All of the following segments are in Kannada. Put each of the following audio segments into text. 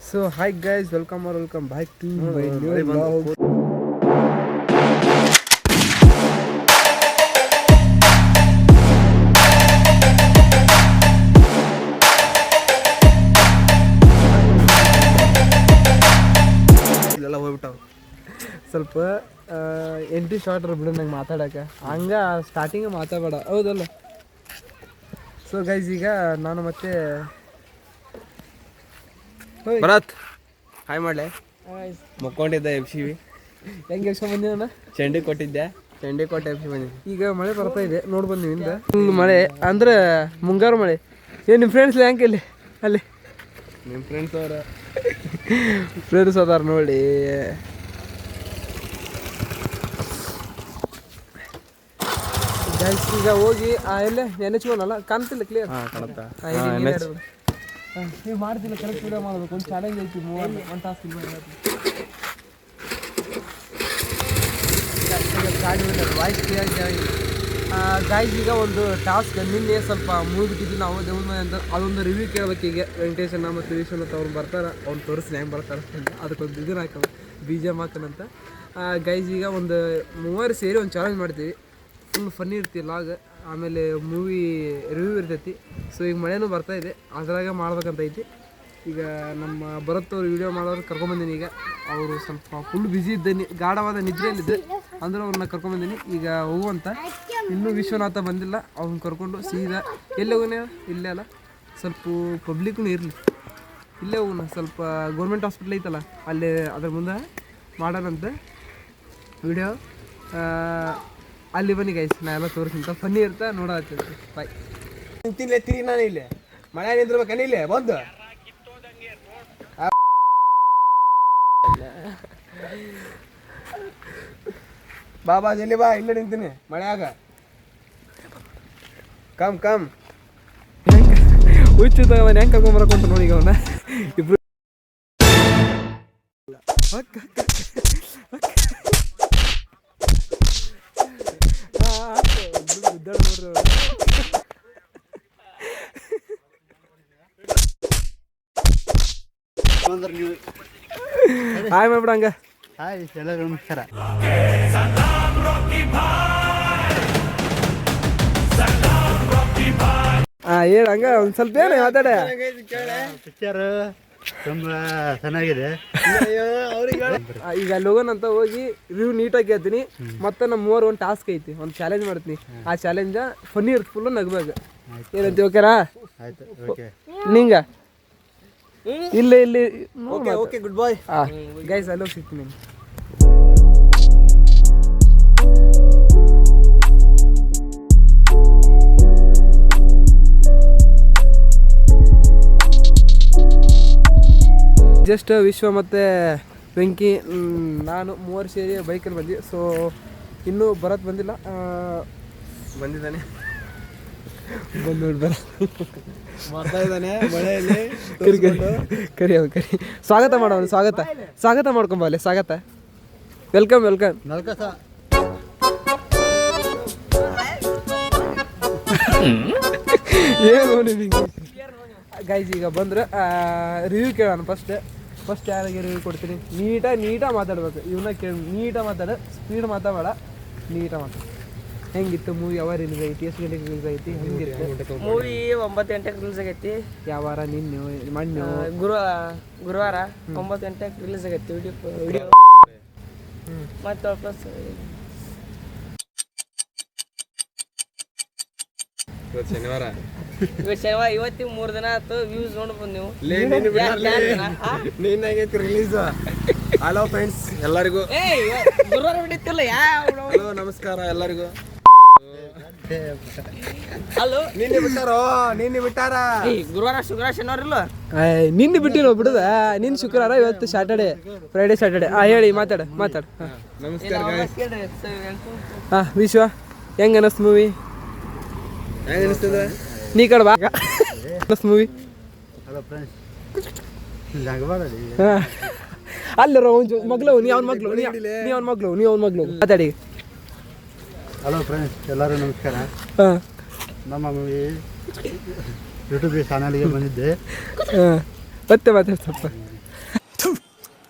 So hi guys, welcome back to my new vlog. ಇಲ್ಲೆಲ್ಲ ಹೋಗ್ಬಿಟ್ಟಾವ ಸ್ವಲ್ಪ ಎಂಟ್ರಿ ಶಾರ್ಟ್ ಬಿಡು ನಂಗೆ ಮಾತಾಡೋಕೆ ಹಂಗ ಸ್ಟಾರ್ಟಿಂಗ್ ಮಾತಾಡಬೇಡ ಹೌದಲ್ಲ. ಸೊ ಗೈಸ್ ಈಗ ನಾನು ಮತ್ತೆ ಭರತ್ ಹಾಯ್ ಮಾಡಲೆ ಮಕ್ಕೊಂಡಿದ್ದೆ ಎಫ್ ಸಿ ಹೆಂಗೆ ಎಷ್ಟ್ ಬಂದಿನ ಚಂಡಿ ಕೊಟ್ಟಿದ್ದೆ ಚಂಡಿ ಕೊಟ್ಟೆ ಎಫ್ ಸಿ ಬಂದಿ. ಈಗ ಮಳೆ ಬರ್ತಾ ಇದೆ ನೋಡಿ ಬಂದಿವಿಂದ ಫುಲ್ ಮಳೆ ಅಂದ್ರೆ ಮುಂಗಾರು ಮಳೆ. ಏನು ನಿಮ್ಮ ಫ್ರೆಂಡ್ಸ್ ಹೆಂಗೆ ಇಲ್ಲಿ ಅಲ್ಲಿ ನಿಮ್ಮ ಫ್ರೆಂಡ್ಸ್ ಅದಾರ ನೋಡಿ. ಗೈಸ್ ಈಗ ಹೋಗಿ ಎಲ್ಲೇ ನೆನೆಚ್ಕೊಳಲ್ಲ ಕಾಣ್ತಿಲ್ಲ ಕ್ಲಿಯರ್ ಕಾಣುತ್ತಾ ನೀವು ಮಾಡ್ತಿಲ್ಲ ಕರೆಕ್ಟ್ ವಿಡಿಯೋ ಮಾಡಬೇಕು. ಒಂದು ಚಾಲೆಂಜ್ ಐತಿ ಒಂದು ಟಾಸ್ಕ್ ವಾಯ್ಸ್ ಕ್ಲಿಯರ್ ಗಾಯ್ಸ್. ಈಗ ಒಂದು ಟಾಸ್ಕ್ ನಿನ್ನೆ ಸ್ವಲ್ಪ ಮುಗಿಬಿಟ್ಟಿದ್ವಿ ನಾವು ದೇವ್ರ ಮನೆ ಅಂತ ಅದೊಂದು ರಿವ್ಯೂ ಕೇಳ್ಬೇಕು. ಈಗ ವೆಂಕಟೇಶನ ಮತ್ತು ವಿಶ್ವನಾಥ್ ಅವ್ರು ಬರ್ತಾರೆ, ಅವ್ನು ತೋರಿಸಿ ಹೆಂಗೆ ಬರ್ತಾರೆ ಅಂತ ಅದಕ್ಕೊಂದು ಇದನ್ನ ಹಾಕೋಣ BGM ಹಾಕೋಣಂತ. ಗೈಸ್ ಈಗ ಒಂದು 3 ಸೇರಿ ಒಂದು ಚಾಲೆಂಜ್ ಮಾಡ್ತೀವಿ. ಫುಲ್ ಫನ್ನಿ ಇರ್ತೀವಿ ಲಾಗ್, ಆಮೇಲೆ ಮೂವಿ ರಿವ್ಯೂ ಇರ್ತೈತಿ. ಸೊ ಈಗ ಮಳೆನೂ ಬರ್ತಾಯಿದೆ, ಅದ್ರಾಗ ಮಾಡ್ಬೇಕಂತ ಐತಿ. ಈಗ ನಮ್ಮ ಭರತ್ ಅವ್ರು ವೀಡಿಯೋ ಮಾಡೋರು ಕರ್ಕೊಂಬಂದಿನಿ. ಈಗ ಅವರು ಸ್ವಲ್ಪ ಫುಲ್ ಬ್ಯುಸಿ ಇದ್ದೇನೆ, ಗಾಢವಾದ ನಿದ್ರೆಯಲ್ಲಿದ್ದೆ ಅಂದ್ರೆ ಅವ್ರನ್ನ ಕರ್ಕೊಂಬಂದಿನಿ. ಈಗ ಹೋಗುವಂತ ಇನ್ನೂ ವಿಶ್ವನಾಥ ಬಂದಿಲ್ಲ, ಅವ್ರನ್ನ ಕರ್ಕೊಂಡು ಸೀದಾ ಎಲ್ಲಿ ಹೋಗೋಣ. ಇಲ್ಲೇ ಅಲ್ಲ, ಸ್ವಲ್ಪ ಪಬ್ಲಿಕ್ನೂ ಇರಲಿ, ಇಲ್ಲೇ ಹೋಗೋಣ. ಸ್ವಲ್ಪ ಗೌರ್ಮೆಂಟ್ ಹಾಸ್ಪಿಟ್ಲ್ ಐತಲ್ಲ ಅಲ್ಲೇ, ಅದ್ರ ಮುಂದೆ ಮಾಡೋಣಂತ ವಿಡಿಯೋ. ಅಲ್ಲಿ ಬನ್ನಿ ಗೈಸ್, ನಾ ಎಲ್ಲ ತೋರಿಸ್ತೀನಿ, ಫನ್ನಿ ಇರ್ತಾ ನೋಡತ್ತೀನಿ. ಬಾಯ್. ತಿನ್ಲೆ ತಿರಿ ನಾನು ಇಲ್ಲೇ ಮಳೆ ನಿಂದಿರ್ಬೇಕನ್ನ ಇಲ್ಲೇ ಬಂದು ಬಾಬಾ ಜಲ್ಲಿ ಬಾ, ಇಲ್ಲೇ ನಿಂತೀನಿ ಮಳೆಯಾಗ. ಕಮ್ ಹುಚ್ಚಿದ ಅವನು ಹೆಂಗೆ ಕರ್ಕೊಂಬರಕೊಂತ ನೋಡಿ. ಈಗ ಅವನ ಇಬ್ರು ಹಾಯ್ ಮಾಡ್ಬಿಡ ಹಂಗ. ಹಾಯ್ ಎಲ್ಲರೂ ನಮಸ್ಕಾರ. ಹೇಳ ಹಂಗ ಒಂದು ಸ್ವಲ್ಪ ಏನು ಮಾತಾಡ. ಪಿಕ್ಚರ್ ತುಂಬ ಚೆನ್ನಾಗಿದೆ. ಈಗ ಅಲ್ಲಿ ಹೋಗೋಣ ಅಂತ ಹೋಗಿ ರಿವ್ಯೂ ನೀಟಾಗಿ ಹೇಳ್ತೀನಿ. ಮತ್ತೆ ನಮ್ಮ ಮೂವರು ಒಂದು ಟಾಸ್ಕ್ ಐತಿ, ಒಂದು ಚಾಲೆಂಜ್ ಮಾಡ್ತೀನಿ. ಆ ಚಾಲೆಂಜ ಫನ್ನಿ ಇರುತ್ತೆ, ಫುಲ್ಲು ನಗ್ಬೇಕು. ಏನಂತ ಓಕೆರಾ? ಆಯ್ತು, ಓಕೆ. ನಿಂಗ ಇಲ್ಲಿ ಓಕೆ ಗುಡ್ ಬಾಯ್. ಗೈಸ್ ಅಲ್ಲಿ ಹೋಗಿ ಸಿಗ್ತೀನಿ. ಜಸ್ಟ್ ವಿಶ್ವ ಮತ್ತು ವೆಂಕಿ ನಾನು 3 ಸೇರಿ ಬೈಕಲ್ಲಿ ಬಂದ್ವಿ. ಸೊ ಇನ್ನೂ ಭರತ್ ಬಂದಿಲ್ಲ, ಬಂದಿದ್ದಾನೆ, ಬಂದು ನೋಡಿ ಬರ ಬರ್ತಾ ಇದ್ದಾನೆ ಮಳೆಯಲ್ಲಿ. ಕರಿ ಸ್ವಾಗತ ಮಾಡೋನು, ಸ್ವಾಗತ ಮಾಡ್ಕೊಂಬ ಅಲ್ಲಿ. ಸ್ವಾಗತ, ವೆಲ್ಕಮ್. ನಲ್ಕಸ ಏನು ನಿಮಗೆ ಗೈಸ್. ಈಗ ಬಂದ್ರೆ ರಿವ್ಯೂ ಕೇಳೋಣ. ಫಸ್ಟ್ ಯಾರಿಗೆ ರಿವ್ಯೂ ಕೊಡ್ತೀನಿ. ನೀಟಾಗಿ ಮಾತಾಡ್ಬೇಕು. ಇವನ್ನ ಕೇಳಿ ನೀಟಾಗಿ ಮಾತಾಡ, ಸ್ಪೀಡ್ ಮಾತಾಡ, ನೀಟಾಗಿ ಮಾತಾಡ. ಹೆಂಗಿತ್ತು ಮೂವಿ? ಯಾವ ರಿಲೀಸ್ ಐತಿ? ಎಷ್ಟು ಗಂಟೆಗೆ ರಿಲೀಸ್ ಐತಿ? ಹೆಂಗಿತ್ತು ಮೂವಿ? 9 ಗಂಟೆಗೆ ರಿಲೀಸ್ ಆಗೈತಿ. ಯಾವ ವಾರ? ನಿನ್ನೆ ಮೊನ್ನೆ ಗುರುವಾರ 9 ಗಂಟೆಗೆ ರಿಲೀಸ್ ಆಗೈತಿ ವಿಡಿಯೋ. ಮತ್ತೆ ವಾಪಸ್ ಶನಿವಾರ ಇವತ್ತಿಗೆ 3 ದಿನ ಆಯ್ತು. ವ್ಯೂಸ್ ನೋಡ್ಬೋದು ನೀವು. ನೀನಾಗೈತಿ ರಿಲೀಸ್. ಹಲೋ ಫ್ರೆಂಡ್ಸ್ ಎಲ್ಲರಿಗೂ, ಗುರುವಾರ ಬಿಟ್ಟಿತ್ತಿಲ್ಲ. ಹಲೋ ನಮಸ್ಕಾರ ಎಲ್ಲರಿಗೂ. ಹಲೋ, ನಿನ್ನೆ ಬಿಟ್ಟಾರ ಗುರುವಾರ ಶುಕ್ರವಾರ ಶನಿವಾರ ಇಲ್ಲ. ನಿನ್ನೆ ಬಿಟ್ಟಿಲ್ಲ ಬಿಡುದ. ನಿನ್ನ ಶುಕ್ರವಾರ, ಇವತ್ತು ಸ್ಯಾಟರ್ಡೆ, ಫ್ರೈಡೆ ಸ್ಯಾಟರ್ಡೆ. ಹೇಳಿ ಮಾತಾಡ. ನಮಸ್ಕಾರ ವಿಶ್ವ ಹೆಂಗ ಅನಸ್ತು ಮೂವಿ? ಹೆಂಗ ಅನಿಸ್ತದ? ನೀ ಕಡೆ ಬಾ. ಮೂವಿ ಹಲೋ ಫ್ರೆಂಡ್ಸ್, ಅಲ್ಲರ ಮಗ್ಳು, ನೀ ಅವ್ನ ಮಗ್ಳು ಮಾತಾಡಿ. ಹಲೋ ಫ್ರೆಂಡ್ಸ್, ಎಲ್ಲರೂ ನಮಸ್ಕಾರ. ನಮ್ಮ ಮೂವಿ ಯೂಟ್ಯೂಬ್ ಚಾನಲ್ಗೆ ಬಂದಿದ್ದೆ. ಮತ್ತೆ ಮಾತಾಡಿ ಸ್ವಲ್ಪ.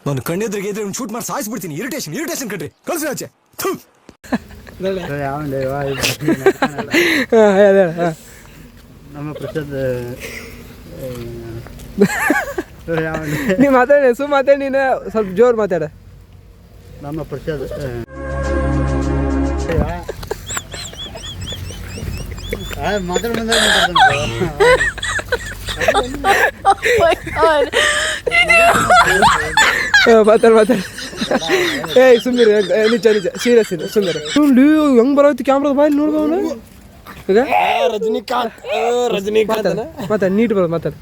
ನಾನು ಕಣ್ಣೆದ್ರಿಗೆ ಇದ್ರೆ ಒಂದು ಶೂಟ್ ಮಾಡಿ ಸಾಯಿಸ್ಬಿಡ್ತೀನಿ. ಇರಿಟೇಷನ್ ಕಣ್ರಿ, ಕಳ್ಸಿ ಆಚೆ. ಥು. ನಮ್ಮ ಪ್ರಸಾದ್ ನೀ ಮಾತಾಡಿ ಮಾತಾಡಿ, ನೀನು ಸ್ವಲ್ಪ ಜೋರು ಮಾತಾಡ. ನಮ್ಮ ಪ್ರಸಾದ್ ಮಾತಾಡ ಮಾತಾಡ ಏಯ್ ಸುಮ್ಮನೆ ನಿಜ ಸೀರಿಯಸ್ ಇದೆ ಸುಮ್ಮನೆ. ಹೆಂಗ್ ಬರೋತಿ ಕ್ಯಾಮ್ರಾದ ಬಾಯ್ ನೋಡ್ದವನು ಈಗ ರಜನಿಕಾಂತ್ ಮಾತಾಡಿ, ನೀಟ್ ಬರೋದು ಮಾತಾಡಿ.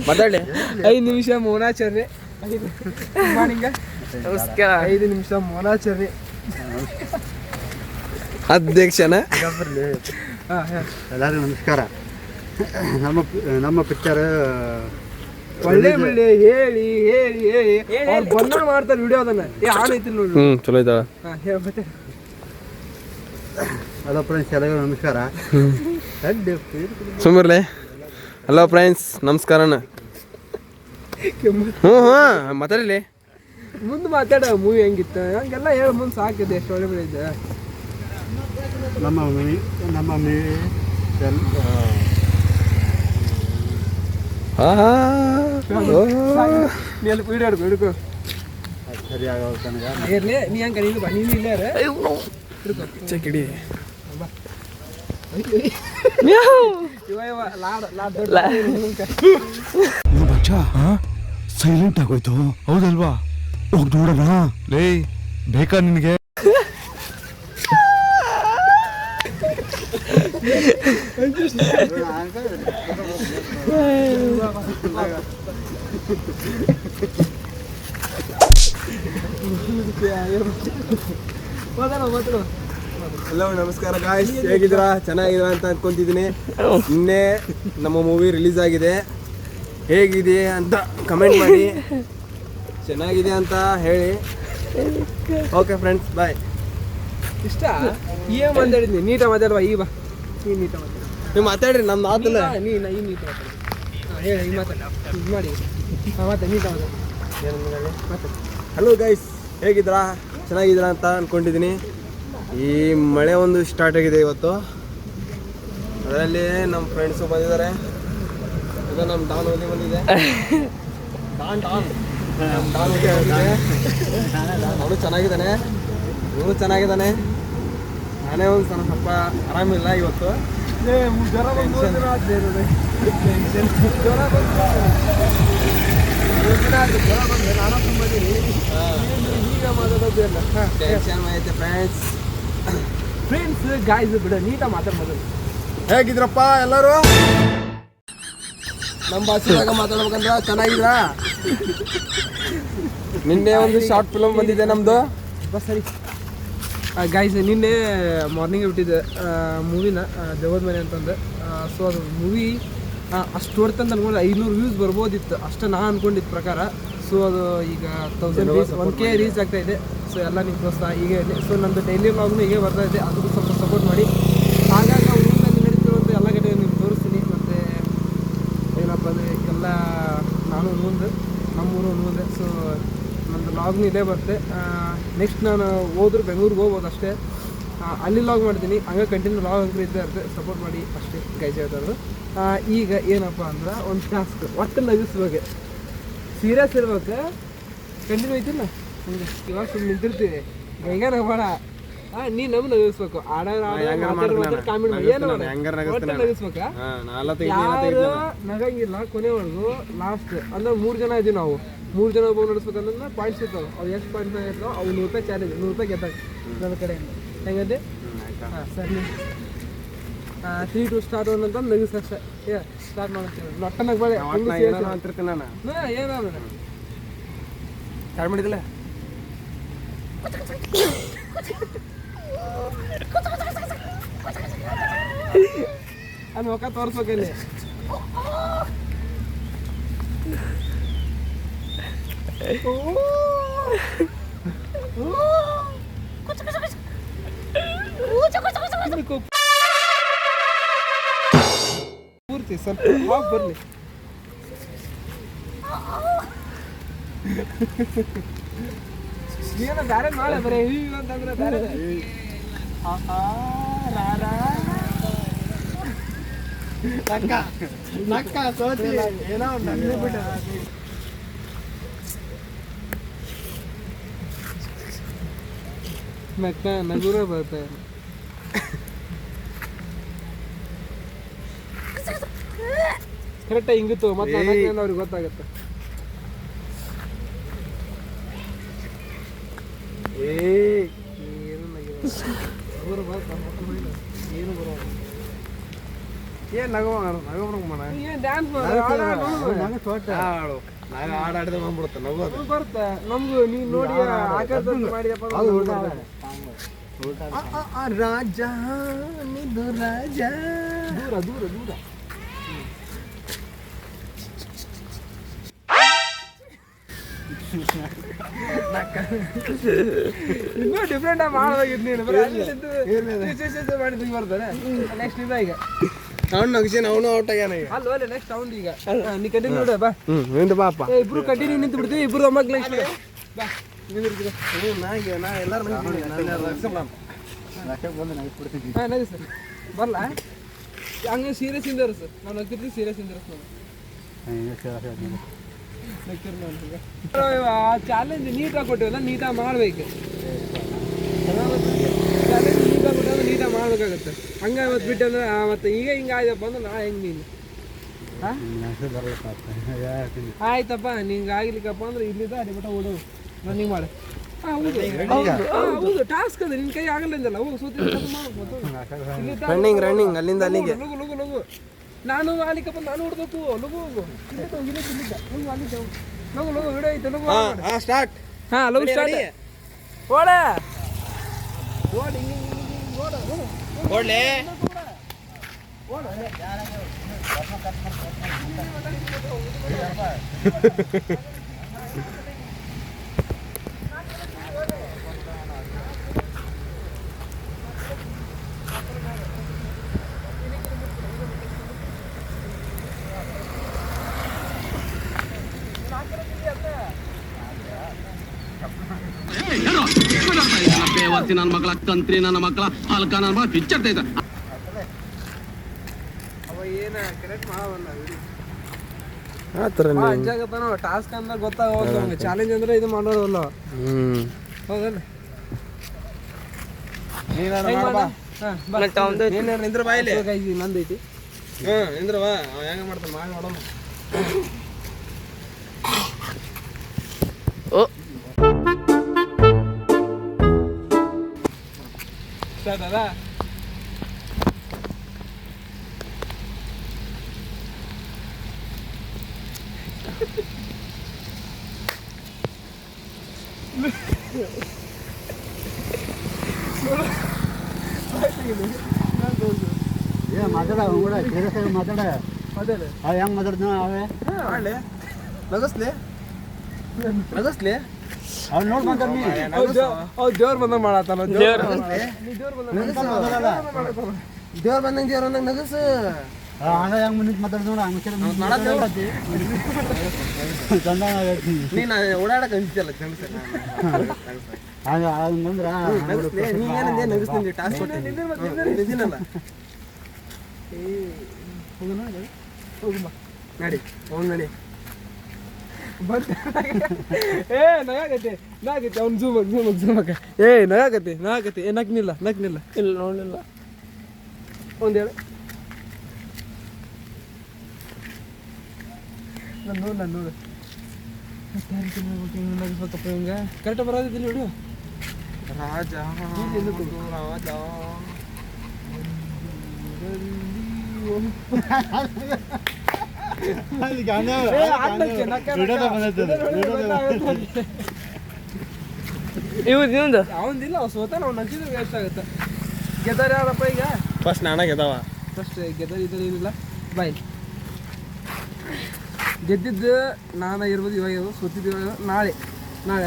ಮಾತಾಡಿ. 5 ನಿಮಿಷ ಮೌನಾಚರಣೆ ಹಿಂಗ. ನಮಸ್ಕಾರ. 5 ನಿಮಿಷ ಮೌನಾಚರಣೆ. ಅಧ್ಯಕ್ಷನ ಎಲ್ಲರಿಗೂ ನಮಸ್ಕಾರ. ನಮ್ಮ ಪಿಕ್ಚರ್ ಒಳ್ಳೆ ಒಳ್ಳೆ ಹೇಳಿ ಹೇಳಿ ಹೇಳಿ ಅವ್ರು ಬಂದ ಮಾಡ್ತಾರೆ ವಿಡಿಯೋ ಅದನ್ನ. ಆನ್ ಐತಿ ನೋಡಿ. ಚಲೋ ಇದ್ದಾಳ. ಹೇಳ್ಬತ್ತೆ. ಹಲೋ ಫ್ರೆಂಡ್ಸ್, ಎಲ್ಲರಿಗೂ ನಮಸ್ಕಾರ. ಸುಮ್ಮಿರ್ಲೆ. ಹಲೋ ಫ್ರೆಂಡ್ಸ್, ನಮಸ್ಕಾರಣ್ಣ. ಹ್ಞೂ ಮಾತಾಡಲಿ. ಮುಂದೆ ಮಾತಾಡ ಮೂವಿ ಹೆಂಗಿತ್ತು ಹಂಗೆಲ್ಲ ಹೇಳಿ ಮುಂದೆ ಸಾಕಿದೆ. ಎಷ್ಟು ಒಳ್ಳೆ ಒಳ್ಳೆ ಇದೆ ನಮ್ಮ ಮೂವಿ ನೀ ಅಲ್ಲಿ ವಿಡಿಯೋ ಹಿಡ್ಕೊ ಸರಿ ಆಗೋದು ನನಗೆ. ಇರ್ಲಿ ನೀ ಹಂಗೆ ನೀನು ಬಾ, ನೀನು ಇಲ್ಲೇ ಚೆಕಿಡಿ. ಸೈಲೆಂಟ್ ಆಗೋಯ್ತು, ಹೌದಲ್ವಾ? ಹೋಗಿ ನೋಡೋಣ. ಲೇ ಬೇಕಾ ನಿನಗೆ? ಹಲೋ ನಮಸ್ಕಾರ ಗಾಯ್ಸ್, ಹೇಗಿದ್ದೀರಾ? ಚೆನ್ನಾಗಿದ್ದೀರಾ ಅಂತ ಅಂದ್ಕೊಂತಿದ್ದೀನಿ. ನಿನ್ನೆ ನಮ್ಮ ಮೂವಿ ರಿಲೀಸ್ ಆಗಿದೆ. ಹೇಗಿದೆ ಅಂತ ಕಮೆಂಟ್ ಮಾಡಿ, ಚೆನ್ನಾಗಿದೆ ಅಂತ ಹೇಳಿ. ಓಕೆ ಫ್ರೆಂಡ್ಸ್, ಬಾಯ್. ಇಷ್ಟ ಏನು ಮಾತಾಡಿದ್ನಿ? ನೀಟಾಗಿ ಮಾತಾಡುವ. ಈಗ ಬಾ, ನೀನು ನೀಟಾಗಿ ಮಾತಾಡ. ನೀವು ಮಾತಾಡ್ರಿ, ನಮ್ಮ ಮಾತಲ್ಲ. ನೀನು ಈ ನೀಟಾಗಿ ಮಾತಾಡ. ಹೇಳಿ ಈಗ ಮಾತಾಡ. ಇದು ಮಾಡಿ ಮಾತಾಡಿ, ನೀಟಾಗಿ ಮಾತಾಡ. ಹಲೋ ಗೈಸ್, ಹೇಗಿದ್ದೀರಾ? ಚೆನ್ನಾಗಿದ್ದೀರಾ ಅಂತ ಅಂದ್ಕೊಂಡಿದ್ದೀನಿ. ಈ ಮಳೆ ಒಂದು ಸ್ಟಾರ್ಟ್ ಆಗಿದೆ ಇವತ್ತು. ಅದರಲ್ಲಿ ನಮ್ಮ ಫ್ರೆಂಡ್ಸು ಬಂದಿದ್ದಾರೆ. ಇದು ನಮ್ಮ ಡಾನ್ ಓದಿ ಬಂದಿದೆ. ಡಾನ್ ನಮ್ಮ ಡಾನ್ ಓದಿ ಬಂದಿದೆ. ಅವನು ಚೆನ್ನಾಗಿದ್ದಾನೆ, ಇವನು ಚೆನ್ನಾಗಿದ್ದಾನೆ. ನಾನೇ ಒಂದು ಸ್ವಲ್ಪ ಆರಾಮಿಲ್ಲ ಇವತ್ತು. ಜ್ವರ ನಾನು ತುಂಬಿದ್ದೀನಿ. ಈಗ ಮಾತಾಡೋದು ಇಲ್ಲ. ಟೆನ್ಷನ್ ಐತೆ ಫ್ರೆಂಡ್ಸ್. ಫ್ರೆಂಡ್ಸ್ ಗಾಯ್ಸ್ ಬಿಡ, ನೀಟಾಗಿ ಮಾತಾಡ್ಬೋದು. ಹೇಗಿದ್ರಪ್ಪ ಎಲ್ಲರೂ? ನಮ್ಮ ಭಾಷೆದಾಗ ಮಾತಾಡ್ಬೇಕಂದ್ರ ಚೆನ್ನಾಗಿದ್ರಾ? ನಿನ್ನೆ ಒಂದು ಶಾರ್ಟ್ ಫಿಲಮ್ ಬಂದಿದೆ ನಮ್ಮದು. ಬಸ್ ಸರಿ ಗಾಯ್ಸ್, ನಿನ್ನೆ ಮಾರ್ನಿಂಗ್ ಬಿಟ್ಟಿದ್ದೆ ಮೂವಿನ ದೇವದ ಮನೆ ಅಂತಂದು. ಸೊ ಅದು ಮೂವಿ ಅಷ್ಟು ಹೊಡ್ತಂತ ಅನ್ಕೊಂಡು 500 ವ್ಯೂಸ್ ಬರ್ಬೋದಿತ್ತು ಅಷ್ಟು ನಾನು ಅನ್ಕೊಂಡಿದ್ದ ಪ್ರಕಾರ. ಸೊ ಅದು ಈಗ 1K ರೀಚ್ ಆಗ್ತಾ ಇದೆ. ಸೊ ಎಲ್ಲ ನಿಮ್ಮ ಪ್ರೋತ್ಸಾಹ ಹೀಗೆ ಇದೆ. ಸೊ ನಂದು ಡೈಲಿ ವ್ಲಾಗ್ನು ಹೀಗೆ ಬರ್ತಾ ಇದೆ, ಅದಕ್ಕೂ ಸ್ವಲ್ಪ ಸಪೋರ್ಟ್ ಮಾಡಿ. ಹಾಗಾಗಿ ನಾವು ಊರಿನಲ್ಲಿ ನಡೀತಿರುವಂಥ ಎಲ್ಲ ಕಡೆ ನಿಮ್ಗೆ ತೋರಿಸ್ತೀನಿ. ಮತ್ತು ಏನಪ್ಪ ಅಂದರೆ ಎಲ್ಲ ನಾನು ಮುಂದೆ ನಮ್ಮೂರು ಮುಂದೆ. ಸೊ ನಂದು ಲಾಗ್ನು ಇದೇ ಬರುತ್ತೆ. ನೆಕ್ಸ್ಟ್ ನಾನು ಹೋದ್ರೆ ಬೆಂಗಳೂರಿಗೆ ಹೋಗ್ಬೋದು ಅಷ್ಟೇ. ಅಲ್ಲಿ ಲಾಗ್ ಮಾಡ್ತೀನಿ, ಹಂಗೆ ಕಂಟಿನ್ಯೂ ಲಾಗ್ ಅಂಕರು ಇದ್ದೇ ಇರುತ್ತೆ. ಸಪೋರ್ಟ್ ಮಾಡಿ ಅಷ್ಟೇ ಗೈಸ್ ಹೇಳ್ತಾಯಿದ್ರು. ಈಗ ಏನಪ್ಪ ಅಂದ್ರೆ ಒಂದು ಟಾಸ್ಕ್ ಒಟ್ಟು ನಗಿಸ್ಬೇಕು, ಸೀರಿಯಸ್ ಇರ್ಬೇಕು, ಕಂಟಿನ್ಯೂ ಐತಿಲ್ಲ ಹಂಗೆ. ಇವಾಗ ಸುಮ್ಮನೆ ನಿಂತಿರ್ತೀವಿ, ಹೆಂಗೆ ನಗಬೇಡ. ನೀನು ನಮ್ಗೆ ನಗಿಸ್ಬೇಕು. ಕಾಮೆಂಟ್ ಮಾಡಿ ಏನು ಒಟ್ಟು ನಗಿಸ್ಬೇಕಾ? ಯಾರು ನಗಂಗಿಲ್ಲ ಕೊನೆವರೆಗೂ ಲಾಸ್ಟ್ ಅಂದ್ರೆ 3 ಜನ ಇದೀವಿ ನಾವು. 3 ಜನ ಒಬ್ಬ ನಡೆಸ್ಬೇಕಂದ್ರೆ ಪಾಯಿಂಟ್ಸ್ ಇರ್ತಾವೆ. ಅವು ಎಷ್ಟು ಪಾಯಿಂಟ್ಸ್ ಇರ್ತಾವೆ ಅವು 100 ರೂಪಾಯಿ ಚಾರ್ಜ್. 100 ರೂಪಾಯಿ ಗೆದ್ದಾಗ ನನ್ನ ಕಡೆಯಿಂದ ಹೆಂಗಂತೆ. ಹಾಂ ಸರಿ, 3 2 ಸ್ಟಾರ್ಟ್ ಅಂತ ನಗಿಸ್ ಅಷ್ಟೇ. ಸ್ಟಾರ್ಟ್ ಮಾಡ್ತೀನಿ. ನೊಟ್ಟ ನಗಬೇಡ ಅಂತಿರ್ತೀನಿ ನಾನು. ಏನಾದ ಸ್ಟಾರ್ಟ್ ಮಾಡಿದಿಲ್ಲ. ಅದು ಮುಖ ತೋರಿಸ್ಬೇಕಲ್ಲಿ. ಪೂರ್ತಿ ಸ್ವಲ್ಪ ಹಾಫ್ ಬರಲಿ. ನೀನ ಬೇರೆ ಮಾಡ ಬರೀ ಹೀಗೆ ಅಂತಂದ್ರೆ ಬೇರೆ ನಕ್ಕ ಸೋತಿ ಏನೋ ನನ್ನೇ ಬಿಟ್ಟ ನಕ್ಕ ನಗುರ ಬರ್ತಾರೆ ಕರೆಕ್ಟಾಗಿ ಹಿಂಗಿತ್ತು ಮತ್ತೆ ಅವ್ರಿಗೆ ಗೊತ್ತಾಗತ್ತೆ ಏನು ಏನು ಬರೋ ಏನು ನಗೋಣ ಏನು ಡ್ಯಾನ್ಸ್ ಹಾಡು ನಾನು ಹಾಡಾಡಿದ್ರೆ ಬಂದ್ಬಿಡುತ್ತೆ ನಗೋದು ಬರ್ತಾ ನಮ್ಗೂ ನೀನು ನೋಡಿ ಆಕಾಶ ಮಾಡಿದಪ್ಪ ರಾಜ ನಿದು ರಾಜ ದೂರ ದೂರ ದೂರ ಇನ್ನೂ ಡಿಫ್ರೆಂಟ್ ಆಗಿ ಮಾಡಬೇಕಿತ್ತು ನೀನು ಮಾಡಿದ್ದು ಬರ್ತಾರೆ ನೆಕ್ಸ್ಟ್ ಇದ ಈಗ ಅವ್ನು ನಗ್ಸಿನ ಅವನು ಔಟ್ ಆಗ್ಯಾನ ಈಗ ಅಲ್ಲ ಒಳ್ಳೆ ನೆಕ್ಸ್ಟ್ ಅವ್ನು ಈಗ ನೀ ಕಂಟಿನ್ಯೂ ನೋಡ ಬಾ ನಿಂದು ಬಾಪ ಇಬ್ರು ಕಂಟಿನ್ಯೂ ನಿಂತು ಬಿಡ್ತೀವಿ ಇಬ್ರು ಅಮ್ಮಗ್ ನೆಕ್ಸ್ಟ್ ಬಾ ನಾ ಎಲ್ಲರೂ ಬಂದು ನಗಿಸ್ಬಿಡ್ತೀನಿ ಹಾಂ ನಗಿ ಸರ್ ಬರಲ್ಲ ಹಂಗೆ ಸೀರಿಯಸ್ ಇಂದರು ಸರ್ ನಾವು ನಗ್ತಿರ್ತೀವಿ ಸೀರಿಯಸ್ ಇಂದರು ಚಾಲೆಂಜ್ ನೀಟಾಗಿ ಕೊಟ್ಟಿವಲ್ಲ ನೀಟಾಗಿ ಮಾಡ್ಬೇಕು ಚಾಲೆಂಜ್ ನೀಟಾಗಿ ಕೊಟ್ಟಂದ್ರೆ ನೀಟಾಗಿ ಮಾಡ್ಬೇಕಾಗತ್ತೆ ಹಂಗೆ ಅವತ್ತು ಬಿಟ್ಟು ಅಂದ್ರೆ ಮತ್ತೆ ಈಗ ಹಿಂಗೆ ಆಯ್ತಪ್ಪ ಅಂದ್ರೆ ನಾ ಹೆಂಗೆ ನೀನು ಆಯ್ತಪ್ಪ ನಿಂಗೆ ಆಗ್ಲಿಕ್ಕಪ್ಪ ಅಂದ್ರೆ ಇಲ್ಲಿದ್ದ ಅಡಿ ಬಿಟ್ಟ ಓಡು ರನ್ನಿಂಗ್ ಮಾಡು ಹೌದು ಟಾಸ್ಕ್ ಅದ ನಿನ್ನ ಕೈ ಆಗಲ್ಲ ಅಂದಲ್ಲ ಹೋಗು ಸೋತಿ ರನ್ನಿಂಗ್ ಅಲ್ಲಿಂದ ಅಲ್ಲಿಗೆ ಲಗು ಲಗು ಲಗು ನಾನು ಆಲಿಕಪ್ಪ ನಾನು ಹೊಡ್ಬೇಕು ಲಗು ಹೋಗು ಲಗು ಲಗು ವಿಡಿಯೋ ಐತೆ ಲಗು ಸ್ಟಾರ್ಟ್ ಹಾಂ ಲಗು ಸ್ಟಾರ್ಟ್ ಓಡ ಓಡಿ ಓಡ್ಲೆ ಬೇವರ್ತಿ ನನ್ನ ಮಕ್ಕಳ ಕಂತ್ರಿ ನನ್ನ ಮಕ್ಕಳ ಹಲ್ಕ ನನ್ನ ಮಕ್ಕಳ ಪಿಚ್ಚರ್ತೈತ ಅವ ಏನ ಕರೆಕ್ಟ್ ಮಾಡವಲ್ಲ ಆ ಥರ ಅಂಜಾಗತ್ತಾನ ಟಾಸ್ಕ್ ಅಂದ್ರೆ ಗೊತ್ತಾಗೋದು ನಮ್ಗೆ ಚಾಲೆಂಜ್ ಅಂದ್ರೆ ಇದು ಮಾಡೋದಲ್ಲ ಹೌದಲ್ಲ ನಿಂದ್ರ ಬಾಯಿಲೆ ನಂದೈತಿ ನಿಂದ್ರ ಬಾ ಅವ ಹೆಂಗ ಮಾಡ್ತಾನೆ ಮಾಡಿ ಮಾಡೋಣ ಸ್ಟಾರ್ಟ್ ಅದ ಮಾತಾಡ ಕೂಡ ಸೀರಿಯಸ್ ಮಾತಾಡ ಅದೇ ಹೆಂಗ್ ಮಾತಾಡ್ದ ಅವೇ ಮಾಡ್ಲಿ ನಗಸ್ಲಿ ನಗಸ್ಲಿ ಅವ್ನು ನೋಡಿ ಮಾತಾಡ್ನಿ ದೇವ್ರ ಬಂದಂಗ ಮಾಡತ್ತಾನ ದೇವ್ರ ಬಂದಂಗೆ ದೇವ್ರ ಬಂದಂಗೆ ನಗಸ್ ಹಂಗ ಹೆಂಗ್ ಮುಂದೆ ಮಾತಾಡ್ದ ನೋಡ ಹಂಗ ಚಂದ ನೀನು ಓಡಾಡಕ್ಕೆ ಅಂತಿಲ್ಲ ನಗಸ್ ಹಂಗಂದ್ರ ನಗಸ್ಲಿ ನೀ ಏನಂದೆ ನಗಸ್ಲಿ ಟಾಸ್ಕ್ ಕೊಟ್ಟಿದ್ದೀನಲ್ಲ ನಡಿ ಅವ್ನು ನಡಿ ಏ ನಗಾಗತ್ತೆ ನಾಗತ್ತೆ ಅವ್ನು ಝೂಮಕ್ ಏ ನಗಾಗತ್ತೆ ಏ ನಗ್ನಿಲ್ಲ ಇಲ್ಲ ನೋಡ್ಲಿಲ್ಲ ಒಂದು ಹೇಳು ನಾನು ನೋಡು ನಗಿಸ್ಬೇಕಪ್ಪ ಹಿಂಗೆ ಕರೆಕ್ಟ್ ಬರೋದಿಲ್ಲ ನೋಡು ರಾಜ ರಾಜ ಅವಂದಿಲ್ಲ ಅವ್ ಸೋತ ನಾವು ನಗ್ಸಿದ್ರೆ ವೇಸ್ಟ್ ಆಗುತ್ತೆ ಗೆದ್ದಾರ ಯಾರಪ್ಪ ಈಗ ಫಸ್ಟ್ ನಾನಾಗ ಗೆದಾವ ಫಸ್ಟ್ ಗೆದ್ದಾರ ಏನಿಲ್ಲ ಬಾಯ್ ಗೆದ್ದಿದ್ದು ನಾನು ಇರ್ಬೋದು ಇವಾಗ ಇರ್ಬೋದು ಸೋತಿದ್ದು ಇವಾಗ ನಾಳೆ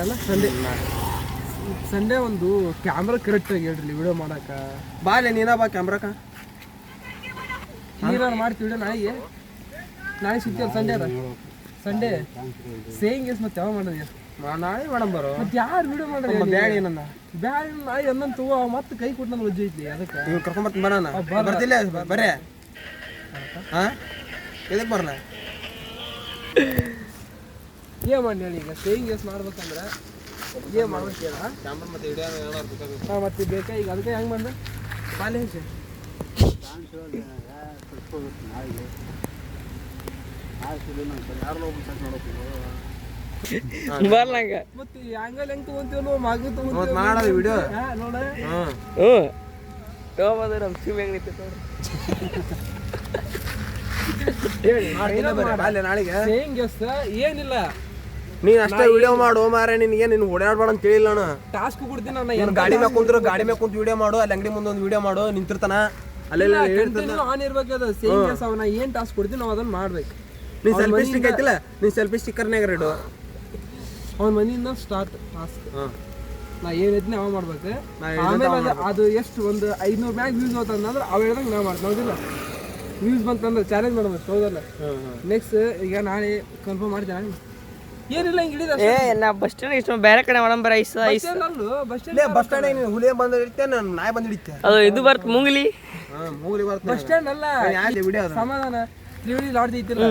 ಅಲ್ಲ ಸಂಡೇ ಒಂದು ಕ್ಯಾಮ್ರಾ ಕರೆಕ್ಟಾಗಿ ಹೇಳ್ರಿ ವಿಡಿಯೋ ಮಾಡಕ್ಕೆ ಬಾಲೆ ನೀನಾ ಬಾ ಕ್ಯಾಮ್ರಾಕ ನೀನಾರು ಮಾಡ್ತೀವಿ ವಿಡಿಯೋ ನಾಳೆ ಸಿಗ್ತೀವಲ್ಲ ಸಂಡೇ ಅದ ಸಂಡೇ ಸೇಯಿಂಗ್ ಎಸ್ ಮತ್ತೆ ಯಾವ ಮಾಡೋದು ನಾಳೆ ಮಾಡಮ್ ಬರೋ ಮತ್ತೆ ಯಾರು ವಿಡಿಯೋ ಮಾಡೋದು ಬ್ಯಾಡ ಏನನ್ನ ಬ್ಯಾಡ ನಾಯಿ ಅನ್ನನ್ ತಗೋ ಮತ್ತೆ ಕೈ ಕೊಟ್ಟು ನನ್ನ ವಜ್ಜೆ ಐತಿ ಅದಕ್ಕೆ ನೀವು ಕರ್ಕೊಂಬರ್ತೀನಿ ಬರೋಣ ಬರ್ತಿಲ್ಲ ಬರ್ರೆ ಹಾಂ ಇದಕ್ಕೆ ಬರಲ್ಲ ಏನ್ ಮಾಡಿ ಹೇಳಿ ಈಗ ಸೇಯಿಂಗ್ ಎಸ್ ಮಾಡ್ಬೇಕಂದ್ರೆ ಏನ್ ಮಾಡ್ಬೇಕು ಹೇಳ ಕ್ಯಾಮ್ರಾ ಮತ್ತೆ ವಿಡಿಯೋ ಏನಾದ್ರು ಬೇಕಾಗುತ್ತೆ ಹಾಂ ಮತ್ತೆ ಬೇಕಾ ಈಗ ಅದಕ್ಕೆ ಹೆಂಗೆ ಬಂದು ಪಾಲೆ ಹೆಂಗೆ ಬರ್ಲಂಗ ಮತ್ತೆ ಹಂಗಲ್ಲಿ ಹೆಂಗೆ ತೊಗೊಂತೀವಲ್ಲ ಮಗ ಮತ್ತೆ ತೊಗೊಂತೀವಿ ಮಾಡೋದು ವಿಡಿಯೋ ನೋಡ ಹಾಂ ತಗೋಬೋದು ನಮ್ಮ ಶಿವ ಹೆಂಗ್ ನಿಂತೈತೆ ನೋಡ್ರಿ ಅಲ್ಲೇ ನಾಳೆಗೆ ಸೇಯಿಂಗ್ ಎಸ್ ಏನಿಲ್ಲ ನೀನ್ ಅಷ್ಟೇ ವಿಡಿಯೋ ಮಾಡು ಮಾರ ನಿನ್ಗೆ ನೀನು ಓಡಾಡ್ಬೇಡ ಅಂತ ಹೇಳಿಲ್ಲ ನಾನು ಟಾಸ್ಕ್ ಕೊಡ್ತೀನಿ ನಾನು ಏನು ಗಾಡಿ ಮ್ಯಾಗ ಕುಂದ್ರು ಗಾಡಿ ಮ್ಯಾಗ ಕುಂತು ವಿಡಿಯೋ ಮಾಡು ಅಲ್ಲಿ ಅಂಗಡಿ ಮುಂದೆ ಒಂದು ವಿಡಿಯೋ ಮಾಡು ನಿಂತಿರ್ತಾನ ಅಲ್ಲೆಲ್ಲ ಹೇಳ್ತಾನ ಆನ್ ಇರ್ಬೇಕಾದ ಸೇಯಿಂಗ್ ಎಸ್ ಅವನ ಏನ್ ಟಾಸ್ಕ್ ಕೊಡ್ತೀನಿ ನಾವು ಅದನ್ನ ಮಾಡ್ಬೇಕು ನೀನ್ ಸೆಲ್ಫಿ ಸ್ಟಿಕ್ ಐತಿಲ್ಲ ನೀನ್ ಸೆಲ್ಫಿ ಸ್ಟಿಕ್ಕರ್ನಾಗ ಇಡು ಅವನ ಮನೆಯಿಂದ ಸ್ಟಾರ್ಟ್ ಟಾಸ್ಕ್ ನಾ ಏನ್ ಐತಿ ಅವ ಮಾಡ್ಬೇಕು ನಾ ಆಮೇಲೆ ಅದು ಎಷ್ಟು ಒಂದು 500 ಮ್ಯಾಗ ವ್ಯೂಸ್ ಹೋತಂದ್ರೆ ಅವ ಹೇಳ್ದಂಗೆ ನಾವು ಮಾಡ್ತೀವಿ ಹೌದಿಲ್ಲ ವ್ಯೂಸ್ ಬಂತಂದ್ರೆ ಚಾಲೆಂಜ್ ಮಾಡ್ಬೇಕು ಹೌದಲ್ಲ ನೆಕ್ಸ್ಟ್ ಈಗ ನಾಳೆ ಕನ್ಫರ್ಮ್ ಮಾಡ್ತೇನೆ ಏನಿಲ್ಲ ಹಿಂಗೆ ಹಿಡಿದ ಏ ನಾ ಬಸ್ ಸ್ಟ್ಯಾಂಡ್ ಇಷ್ಟು ಬೇರೆ ಕಡೆ ಮಾಡಮ್ ಬರ ಐಸ್ ಐಸ್ ಅಲ್ಲೂ ಬಸ್ ಬಸ್ ಸ್ಟ್ಯಾಂಡ್ ನೀನು ಹುಲಿಯ ಬಂದು ಹಿಡಿತೆ ನಾನು ನಾಯಿ ಬಂದು ಹಿಡಿತೆ ಅದು ಇದು ಬರ್ತ ಮುಂಗ್ಲಿ ಮೂಲಿ ಬರ್ತೀನಿ ಬಸ್ ಸ್ಟ್ಯಾಂಡ್ ಅಲ್ಲ ಯಾಕೆ ವಿಡಿಯೋ ಅದು ಸಮಾಧಾನ ತ್ರಿವೇಣಿ ಲಾಡ್ಜ್ ಐತಿಲ್ಲ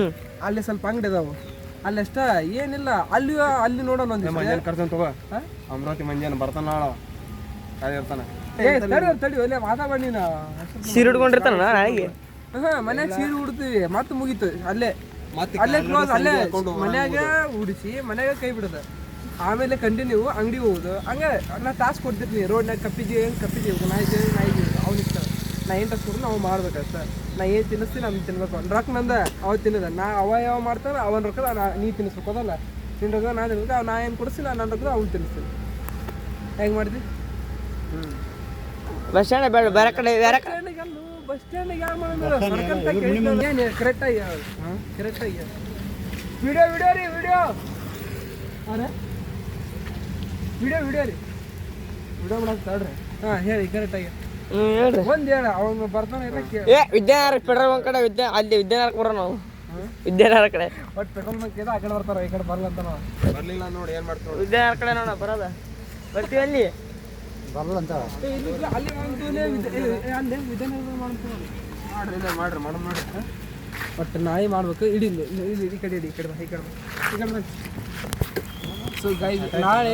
ಅಲ್ಲಿ ಸ್ವಲ್ಪ ಅಂಗಡಿ ಅದಾವು ಅಲ್ಲಿ ಅಷ್ಟ ಏನಿಲ್ಲ ಅಲ್ಲಿ ನೋಡೋಣ ಒಂದು ಮಂಜಾನ ಕರ್ತಾನೆ ತಗೋ ಅಮರಾವತಿ ಮಂಜಾನ ಬರ್ತಾನ ನಾಳ ಕಾಲಿ ಇರ್ತಾನ ತಡಿ ಒಳ್ಳೆ ಮಾತಾಡ ನೀನು ಸೀರೆ ಉಡ್ಕೊಂಡಿರ್ತಾನ ನಾಳೆಗೆ ಮನ್ಯಾಗ ಸೀರೆ ಉಡ್ತೀವಿ ಮತ್ತೆ ಮುಗೀತು ಅಲ್ಲೇ ಅಲ್ಲೇ ಕ್ಲೋಸ್ ಅಲ್ಲೇ ಮನ್ಯಾಗ ಉಡಿಸಿ ಮನ್ಯಾಗ ಕೈ ಬಿಡೋದು ಆಮೇಲೆ ಕಂಟಿನ್ಯೂ ಅಂಗಡಿ ಹೋಗುದು ಹಂಗೆ ನಾ ಟಾಸ್ಕ್ ಕೊಡ್ತಿರ್ತೀನಿ ರೋಡ್ನಾಗ ಕಪ್ಪಿದ್ದೀವಿ ನಾಯಿ ಅವ್ನು ಇಷ್ಟ ನಾ ಏನು ಟಾಸ್ಕ್ ಕೊಡ್ತೀನಿ ನಾವು ಮಾಡ್ಬೇಕಷ್ಟ ನಾ ಏನು ತಿನ್ನಿಸ್ತೀನಿ ನಾನು ತಿನ್ಬೇಕು ರೊಕ್ಕ ನಂದ ಅವ ತಿನ್ನದ ನಾ ಯಾವ ಮಾಡ್ತಾನೆ ಅವನ ರೊಕ್ಕ ನೀ ತಿನ್ನಿಸ್ಬೇಕು ಅದಲ್ಲ ನಿನ್ನ ರೊಕ್ಕ ನಾ ತಿನ್ಬೇಕು ನಾ ಏನು ಕೊಡಿಸ್ತೀನಿ ನನ್ನ ರೊಕ್ಕ ಅವ್ನು ತಿನ್ನಿಸ್ತೀನಿ ಹೆಂಗೆ ಮಾಡ್ತಿ ಬಸ್ ಸ್ಟ್ಯಾಂಡ್ ಬೇಡ ಬೇರೆ ಕಡೆ ಬೇರೆ ಬಸ್ ಸ್ಟ್ಯಾಂಡಿಗೆ ಯಾರು ಮಾಡೋದು ಏನು ಕರೆಕ್ಟಾಗಿ ಕರೆಕ್ಟಾಗಿ ವಿಡಿಯೋ ರೀ ವಿಡಿಯೋ ಅರೆ ವಿಡಿಯೋ ರೀ ವಿಡಿಯೋ ಮಾಡಕ್ಕೆ ತಡ್ರಿ ಹಾಂ ಹೇಳಿ ಕರೆಕ್ಟಾಗಿ ಹೇಳ್ರಿ ಒಂದು ಹೇಳ ಅವನು ಬರ್ತಾನೆ ಇಲ್ಲ ಕೇಳಿ ಏ ವಿದ್ಯಾನಗರ ಪೆಟ್ರೋಲ್ ಬಂಕ್ ಕಡೆ ಅಲ್ಲಿ ವಿದ್ಯಾನಗರಕ್ಕೆ ಬರೋ ನಾವು ವಿದ್ಯಾನಗರ ಕಡೆ ಒಟ್ಟು ಪೆಟ್ರೋಲ್ ಬಂಕ್ ಇದೆ ಆ ಕಡೆ ಬರ್ತಾರೆ ಈ ಕಡೆ ಬರಲ್ಲ ಅಂತ ನಾವು ಬರ್ಲಿಲ್ಲ ನೋಡಿ ಏನು ಮಾಡ್ತಾರೆ ವಿದ್ಯಾನಗರ ಕಡೆ ನೋಡ ಬರೋದ ಬರ್ತೀವಿ ಅಲ್ಲಿ ಬರಲ್ಲ ಅಂತ ಅಲ್ಲಿ ಮಾಡ್ತೀವಿ ಅಲ್ಲೇ ವಿಧಾನಗರ ಮಾಡ್ತೀವಿ ಮಾಡ್ರಿ ಇಲ್ಲ ಮಾಡ್ರಿ ಒಟ್ಟು ನಾಯಿ ಮಾಡ್ಬೇಕು ಇಡೀ ಈ ಕಡೆ ಇಡಿ ಈ ಕಡೆ ಈ ಕಡೆ ಸೊ ಗೈಸ್ ನಾಳೆ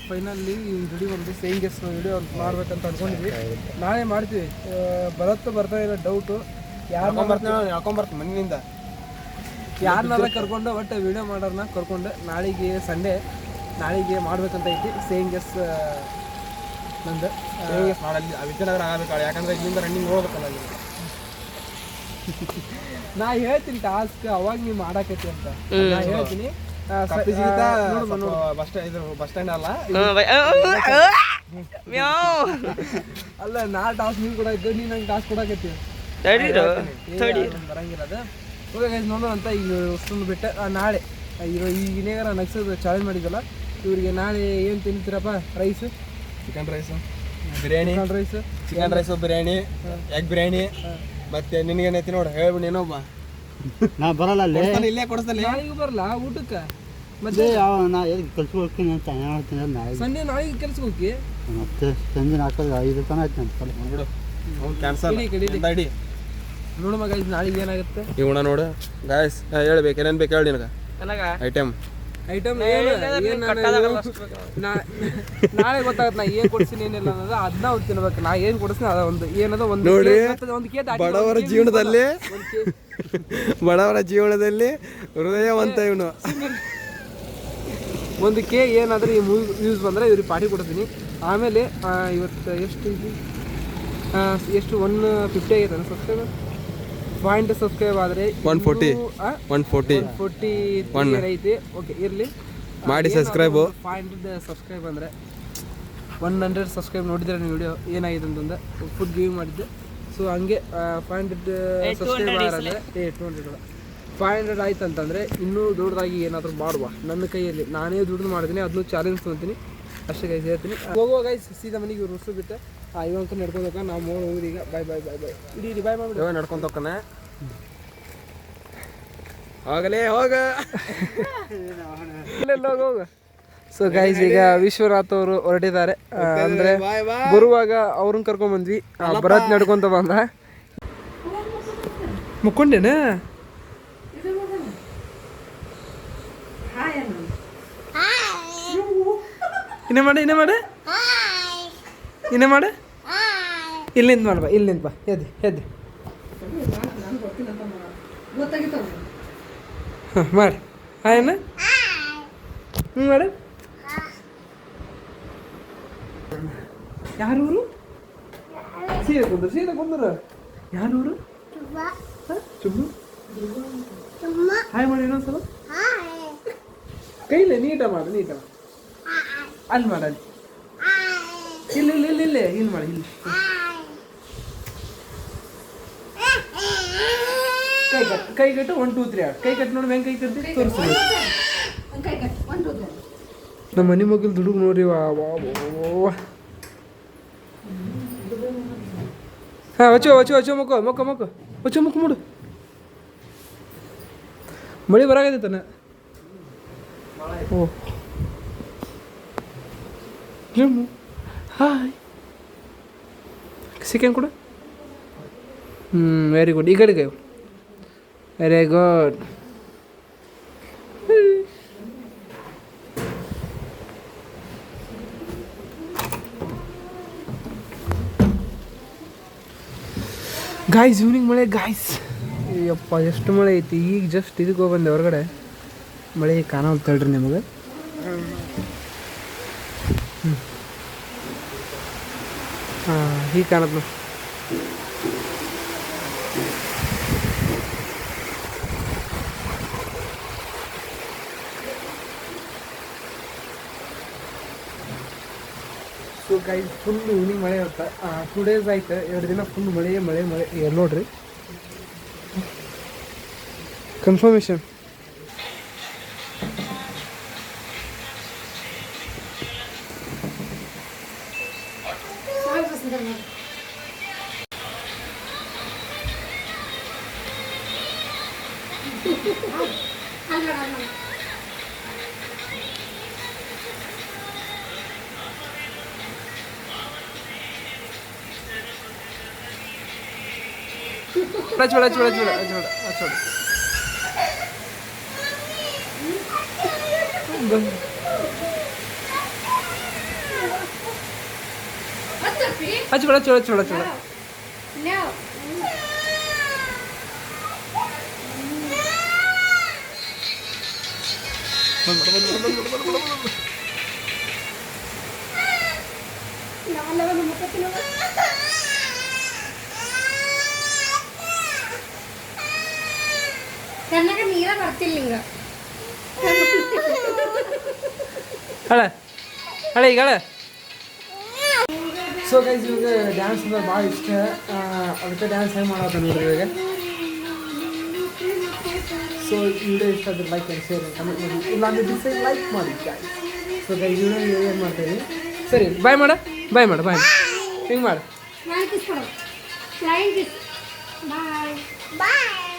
ಫೈನಲಿ ವಿಡಿಯೋ ಒಂದು ಸೇಯಿಂಗ್ ಎಸ್ ವಿಡಿಯೋ ಮಾಡ್ಬೇಕಂತ ಅನ್ಕೊಂಡಿದ್ವಿ ನಾಳೆ ಮಾಡ್ತೀವಿ ಬರ್ತಾ ಇಲ್ಲ ಡೌಟು ಹಾಕೊಂಬರ್ತೀನಿ ಮನೆಯಿಂದ ಯಾರನ್ನಾರ ಕರ್ಕೊಂಡು ಒಟ್ಟು ವಿಡಿಯೋ ಮಾಡೋರನ್ನ ಕರ್ಕೊಂಡು ನಾಳೆಗೆ ಸಂಡೇ ನಾಳೆಗೆ ಮಾಡ್ಬೇಕಂತ ಐತಿ ಸೇಯಿಂಗ್ ಎಸ್ ನಂದು ಮಾಡಲ್ಲಿ ವಿದ್ಯಾನಗರ ಆಗಬೇಕು ಯಾಕಂದ್ರೆ ಇಲ್ಲಿಂದ ರನ್ನಿಂಗ್ ಹೋಗ್ಬೇಕಲ್ಲ ಅಲ್ಲಿ ನಾ ಹೇಳ್ತೀನಿ ಟಾಸ್ಕ್ ಅವಾಗ ನೀವು ಮಾಡಾಕತ್ತಿ ಅಂತ ನಾ ಹೇಳ್ತೀನಿ ಬಸ್ ಸ್ಟ್ಯಾಂಡ್ ಅಲ್ಲ ಅಲ್ಲ ನಾ ಟಾಸ್ಕ್ ನೀನು ಕೂಡ ಇದ್ದು ನೀನು ನಂಗೆ ಟಾಸ್ಕ್ ಕೊಡಾಕತ್ತಿ ಬರಂಗಿಲ್ಲ ಅದು ಓಕೆ ನೋಡೋಣ ಅಂತ ಈಗ ಅಷ್ಟೊಂದು ಬಿಟ್ಟೆ ನಾಳೆ ಈಗಿನೇಗಾರ ನಗ್ಸೋದು ಚಾಲೆಂಜ್ ಮಾಡಿದ್ದಲ್ಲ ಇವರಿಗೆ ನಾಳೆ ಏನು ತಿಂತೀರಪ್ಪ rice chicken rice biryani chicken rice biryani egg biryani ಮತ್ತೆ ನಿನಗೇನೈತಿ ನೋಡು ಹೇಳ್ಬಿಡಿ ಏನೊಬ್ಬ ನಾ ಬರಲ್ಲ ಅಲ್ಲಿ ಇಲ್ಲೇ ಕೊಡಿಸ್ತಾನೆ ನಾಳೆಗೂ ಬರಲ್ಲ ಊಟಕ್ಕೆ ಮತ್ತೆ ನಾ ಎಲ್ಲಿ ಕಲ್ಸಿ ಹೋಗ್ತೀನಿ ಅಂತ ಹೇಳ್ತೀನಿ ನಾಳೆ ಸಂಡೇ ನಾಳೆಗೆ ಕೆಲ್ಸಕ್ಕೆ ಹೋಗಿ ಮತ್ತೆ ಸಂಜೆ 4-5 ತನಕ ಆಯ್ತು ಅಂತ ಬಿಡು ಅವ್ನು ಕ್ಯಾನ್ಸಲ್ ಅಡಿ ನೋಡು ಮಗ ಇದು ನಾಳೆಗೆ ಏನಾಗುತ್ತೆ ಇವಣ ನೋಡು ಗಾಯ್ಸ್ ಹೇಳ್ಬೇಕು ಏನೇನು ಬೇಕು ಹೇಳಿ ನಿನಗೆ ನನಗ ಐಟಮ್ ನಾಳೆ ಗೊತ್ತಾಗತ್ತೆ ನಾ ಏನ್ ಕೊಡ್ತೀನಿ ಏನಿಲ್ಲ ಅನ್ನೋದು ಅದನ್ನ ಅವ್ರು ತಿನ್ಬೇಕು ನಾ ಏನ್ ಕೊಡಿಸ್ತೀನಿ ಅದ ಒಂದು ಏನದ ಒಂದು ನೋಡಿ ಒಂದು ಕೇಕ್ ಬಡವರ ಜೀವನದಲ್ಲಿ ಹೃದಯವಂತ ಇವನು ಒಂದು ಏನಾದ್ರೆ ಈ ಯೂಸ್ ಬಂದ್ರೆ ಇವ್ರಿಗೆ ಪಾರ್ಟಿ ಕೊಡ್ತೀನಿ ಆಮೇಲೆ ಇವತ್ತು ಎಷ್ಟು 150 ಆಗೈತೆ ಸಬ್ಸ್ಕ್ರೈಬರ್ 500 ಸಬ್ಸ್ಕ್ರೈಬ್ ಆದರೆ 140 ಐತಿ ಓಕೆ ಇರಲಿ ಮಾಡಿ ಸಬ್ಸ್ಕ್ರೈಬ್ 500 ಸಬ್ಸ್ಕ್ರೈಬ್ ಅಂದರೆ 100 ಸಬ್ಸ್ಕ್ರೈಬ್ ನೋಡಿದ್ರೆ ನೀವು ವಿಡಿಯೋ ಏನಾಗಿದೆ ಅಂತಂದ್ರೆ ಫುಡ್ ಗಿವ್ ಮಾಡಿದ್ದೆ ಸೊ ಹಂಗೆ 500 ಸಬ್ಸ್ಕ್ರೈಬರ್ ಅಂದರೆ 500 ಆಯ್ತು ಅಂತಂದರೆ ಇನ್ನೂ ದೊಡ್ಡದಾಗಿ ಏನಾದರೂ ಮಾಡುವ ನನ್ನ ಕೈಯಲ್ಲಿ ನಾನೇ ದುಡ್ಡು ಮಾಡ್ತೀನಿ ಅದನ್ನು ಚಾಲೆಂಜ್ ತೊಗೊತೀನಿ ಅಷ್ಟೇ ಗೈಸ್ ಹೇಳ್ತೀನಿ ಹೋಗುವ ಗೈಸ್ ಸೀದಾ ಮನೆಗೆ ಇವ್ರು ರುಸು ಬಿಟ್ಟು ಇವಂಕ ನಡ್ಕೊಂಡೋಗ ನಾವು ಹೋಗೋದು ಈಗ ಬಾಯ್ ಇಡೀ ಬಾಯ್ ಮಾಡಿಬಿಟ್ಟು ನಡ್ಕೊಂತ ಹೋಗ್ತಾನೆ ಹೋಗಲೇ ಹೋಗ ಹೋಗ. ಸೊ ಗೈಸ್ ಈಗ ವಿಶ್ವನಾಥ್ ಅವರು ಹೊರಟಿದ್ದಾರೆ. ಅಂದ್ರೆ ಬರುವಾಗ ಅವ್ರನ್ನ ಕರ್ಕೊಂಡ್ ಬಂದ್ವಿ. ಭರತ್ ನಡ್ಕೊಂತ ಬಂದ. ಮುಕ್ಕೊಂಡೇನ ಇನ್ನೇ ಮಾಡ ಇಲ್ಲಿ ನಿಂತ ಮಾಡ್ಬಾ, ಇಲ್ಲಿ ನಿಂತ ಬಾ, ಎದ್ದು ಹಾಂ ಮಾಡಿ. ಹಾಯಣ್ಣ ಮಾಡಿ. ಯಾರೂರು? ಸೀದಾ ಕುಂದ್ರು ಯಾರೂರು? ಚುಮ್ಮು ಹಾಯ್ ಮಾಡಿ ಇನ್ನೊಂದ್ಸಲ. ಕೈಲೇ ನೀಟ ಮಾಡು. ಅಲ್ಲಿ ಮಾಡ, ಅಲ್ಲಿ ಇಲ್ಲಿ ಮಾಡಿ, ಇಲ್ಲಿ ಕೈ ಕಟ್ಟು 1 2 3 ಕೈ ಕಟ್ಟು ನೋಡಿ. ಹೆಂಗೆ ಕೈ ಕಟ್ಟಿ ತೋರಿಸ್. ನಮ್ಮ ಮನೆ ಮಗಲ್ ದುಡುಗು ನೋಡ್ರಿ. ಹಾಂ ಒಚ್ಚು ಮೊಕ್ಕ ಮುಡು. ಮಳೆ ಬರಾಗೈತೆ ತಾನೆ. ಓ ಜಮ್ಮು ಹಾಯ್ ಸೆಕೆಂಡ್ ಕೂಡ. Very good. ಈ ಕಡೆಗೆ ವೆರಿ ಗುಡ್. ಗಾಯ್ಸ್ ಈವ್ನಿಂಗ್ ಮಳೆ ಗಾಯ್ಸ್. ಯಪ್ಪ ಎಷ್ಟು ಮಳೆ ಐತಿ. ಈಗ ಜಸ್ಟ್ ಇದಕ್ಕೆ ಹೋಗಿ ಬಂದೆ ಹೊರಗಡೆ. ಮಳೆ ಕಾಣಲ್ತಳ್ರಿ ನಿಮಗೆ. ಹಾಂ ಹೀಗೆ ಕಾಣತ್ ನೋಡಿ. ಸೊ ಗೈಸ್ ಫುಲ್ ಈವ್ನಿಂಗ್ ಮಳೆ ಇರುತ್ತೆ. 2 days ಆಯ್ತು, 2 ದಿನ ಫುಲ್ ಮಳೆ ನೋಡ್ರಿ. ಕನ್ಫರ್ಮೇಷನ್ ಚೋಡ. ಕನ್ನಡ ನೀರ ಬರ್ತಿಲ್ಲ ಹಿಂಗ. ಹಳೆ ಈಗ ಸೊ ಗೈಸ್ ಇವಾಗ ಡ್ಯಾನ್ಸ್ ಅಂದ್ರೆ ಭಾಳ ಇಷ್ಟ. ಅದಕ್ಕೆ ಡ್ಯಾನ್ಸ್ ಹೆಂಗೆ ಮಾಡೋದು ನೋಡ್ರಿ ಇವಾಗ. ಸೊ ವಿಡಿಯೋ ಇಷ್ಟ ಆದ್ರೆ ಲೈಕ್ ಆ್ಯಂಡ್ ಶೇರ್ ಕಮೆಂಟ್ ಮಾಡಿ. ಇಲ್ಲ ಅಂದರೆ ಡಿಸೈಡ್ ಲೈಕ್ ಮಾಡಿ ಗೈಸ್. ಸೊ ಗೈಸ್ ವಿಡಿಯೋ ಏನು ಮಾಡ್ತಾಯಿದ್ದೀನಿ. ಸರಿ ಬಾಯ್ ಮಾಡ ಹಿಂಗೆ ಮಾಡಿ. ಬಾಯ್.